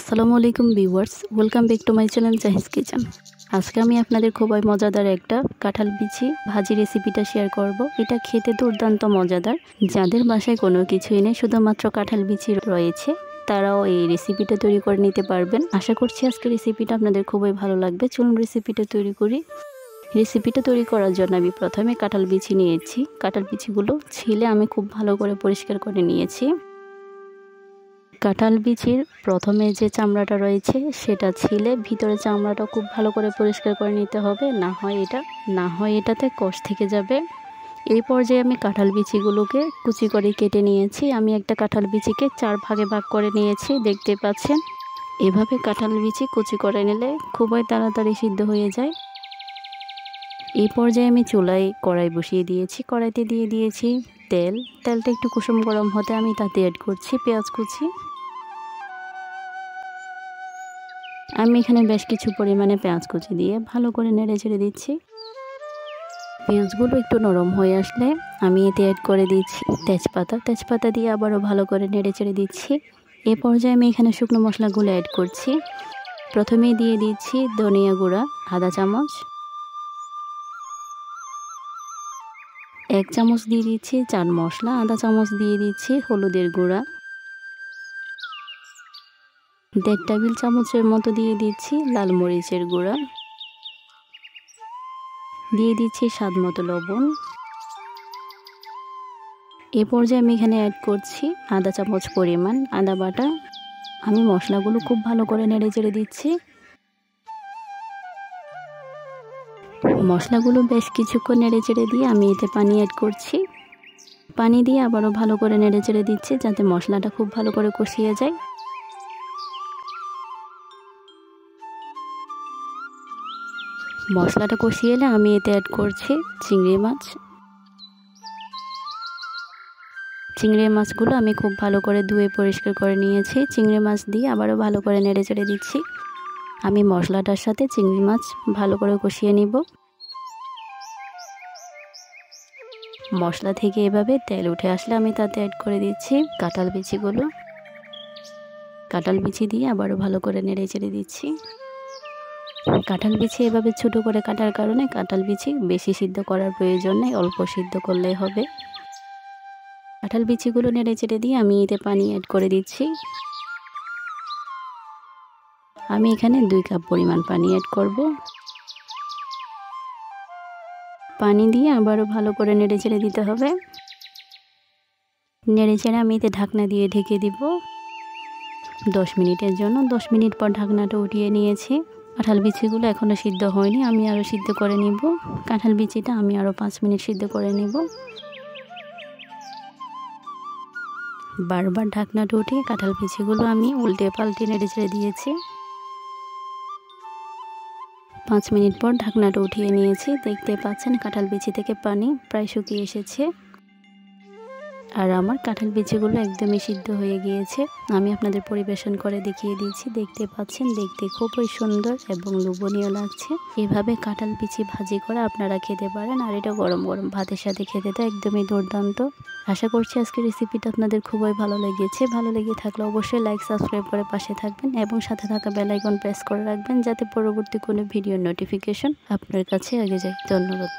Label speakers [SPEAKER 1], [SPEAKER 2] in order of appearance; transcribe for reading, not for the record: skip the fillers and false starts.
[SPEAKER 1] আসসালামু আলাইকুম viewers, welcome back to my channel জাহিজ kitchen. আজকে আমি আপনাদের খুবই মজাদার একটা কাঁঠাল বিচি ভাজি রেসিপিটা শেয়ার করব। এটা খেতে দুর্দান্ত মজাদার। যাদের বাসায় কোনো কিছুই নেই, শুধুমাত্র কাঁঠাল বিচি রয়েছে, তারাও এই রেসিপিটা তৈরি করে নিতে পারবেন। আশা করছি আজকে রেসিপিটা আপনাদের খুবই ভালো লাগবে। চলুন রেসিপিটা তৈরি করি। রেসিপিটা তৈরি করার জন্য আমি প্রথমে কাঁঠাল বিচি নিয়েছি। কাঁঠাল বিচিগুলো ছিলে আমি খুব ভালো করে পরিষ্কার করে নিয়েছি। কাঁঠাল বিচির প্রথমে যে চামড়াটা রয়েছে সেটা ছিলে ভিতরে চামড়াটা খুব ভালো করে পরিষ্কার করে নিতে হবে, না হয় এটাতে কষ থেকে যাবে। এই পর্যায়ে আমি কাঁঠাল বিচিগুলোকে কুচি করে কেটে নিয়েছি। আমি একটা কাঁঠাল বিচিকে 4 ভাগে ভাগ করে নিয়েছি, দেখতে পাচ্ছেন। এভাবে কাঁঠাল বিচি কুচি করে নিলে খুবই তাড়াতাড়ি সিদ্ধ হয়ে যায়। এই পর্যায়ে আমি চুলায় কড়াই বসিয়ে দিয়েছি। কড়াইতে দিয়ে দিয়েছি তেলটা একটু কুসুম গরম হতে আমি তাতে অ্যাড করছি পেঁয়াজ কুচি। আমি এখানে বেশ কিছু পরিমাণে পেঁয়াজ কুচি দিয়ে ভালো করে নেড়ে ছেড়ে দিচ্ছি। পেঁয়াজগুলো একটু নরম হয়ে আসলে আমি এতে অ্যাড করে দিচ্ছি তেজপাতা দিয়ে আবারও ভালো করে নেড়ে ছেড়ে দিচ্ছি। এ পর্যায়ে আমি এখানে শুকনো মশলাগুলো অ্যাড করছি। প্রথমেই দিয়ে দিচ্ছি ধনিয়া গুঁড়া আধা চামচ, 1 চামচ দিয়ে দিচ্ছি চাট মশলা, আধা চামচ দিয়ে দিচ্ছি হলুদের গুঁড়া, 1.5 টেবিল চামচের মতো দিয়ে দিচ্ছি লাল মরিচের গুঁড়া, দিয়ে দিচ্ছি স্বাদ মতো লবণ। এ পর্যায়ে আমি এখানে অ্যাড করছি আধা চামচ পরিমাণ আদা বাটা। আমি মশলাগুলো খুব ভালো করে নেড়ে চেড়ে দিচ্ছি। মশলাগুলো বেশ কিছুক্ষণ নেড়ে চেড়ে দিয়ে আমি এতে পানি অ্যাড করছি। পানি দিয়ে আবারও ভালো করে নেড়ে চেড়ে দিচ্ছি যাতে মশলাটা খুব ভালো করে কষিয়ে যায়। মশলাটা কষিয়ে এলে আমি এতে অ্যাড করছি চিংড়ি মাছগুলো আমি খুব ভালো করে ধুয়ে পরিষ্কার করে নিয়েছি। চিংড়ি মাছ দিয়ে আবারও ভালো করে নেড়ে চেড়ে দিচ্ছি। আমি মশলাটার সাথে চিংড়ি মাছ ভালো করে কষিয়ে নিব। মশলা থেকে এভাবে তেল উঠে আসলে আমি তাতে অ্যাড করে দিচ্ছি কাঁঠাল বিচি দিয়ে আবারও ভালো করে নেড়ে চেড়ে দিচ্ছি। কাঁঠাল বিচি এভাবে ছোট করে কাটার কারণে কাঁঠাল বিচি বেশি সিদ্ধ করার প্রয়োজন নেই, অল্প সিদ্ধ করলেই হবে। কাঁঠাল বিচিগুলো নেড়ে চেড়ে দিয়ে আমি এতে পানি অ্যাড করে দিচ্ছি। আমি এখানে 2 কাপ পরিমাণ পানি অ্যাড করব। পানি দিয়ে আবারও ভালো করে নেড়ে চেড়ে দিতে হবে। নেড়ে চেড়ে আমি এতে ঢাকনা দিয়ে ঢেকে দিব 10 মিনিটের জন্য। 10 মিনিট পর ঢাকনাটা উঠিয়ে নিয়েছি। কাঁঠাল বিচিগুলো এখনও সিদ্ধ হয়নি, আমি আরও সিদ্ধ করে নিব। কাঁঠাল বিচিটা আমি আরও 5 মিনিট সিদ্ধ করে নিব। বারবার ঢাকনাটা উঠিয়ে কাঁঠাল বিচিগুলো আমি উল্টে পাল্টে নেড়ে ছেড়ে দিয়েছি। 5 মিনিট পর ঢাকনাটা উঠিয়ে নিয়েছি। দেখতে পাচ্ছেন কাঁঠাল বিচি থেকে পানি প্রায় শুকিয়ে এসেছে আর আমার কাঁঠাল বিচিগুলো একদমই সিদ্ধ হয়ে গিয়েছে। আমি আপনাদের পরিবেশন করে দেখিয়ে দিয়েছি। দেখতে পাচ্ছেন দেখতে খুবই সুন্দর এবং লোভনীয় লাগছে। এভাবে কাঁঠাল বিচি ভাজি করে আপনারা খেতে পারেন, আর এটা গরম গরম ভাতের সাথে খেতে তো একদমই দুর্দান্ত। আশা করছি আজকের রেসিপিটা আপনাদের খুবই ভালো লেগেছে। ভালো লেগে থাকলে অবশ্যই লাইক সাবস্ক্রাইব করে পাশে থাকবেন এবং সাথে থাকা বেল আইকন প্রেস করে রাখবেন যাতে পরবর্তী কোনো ভিডিওর নোটিফিকেশন আপনার কাছে আগে যায়। ধন্যবাদ।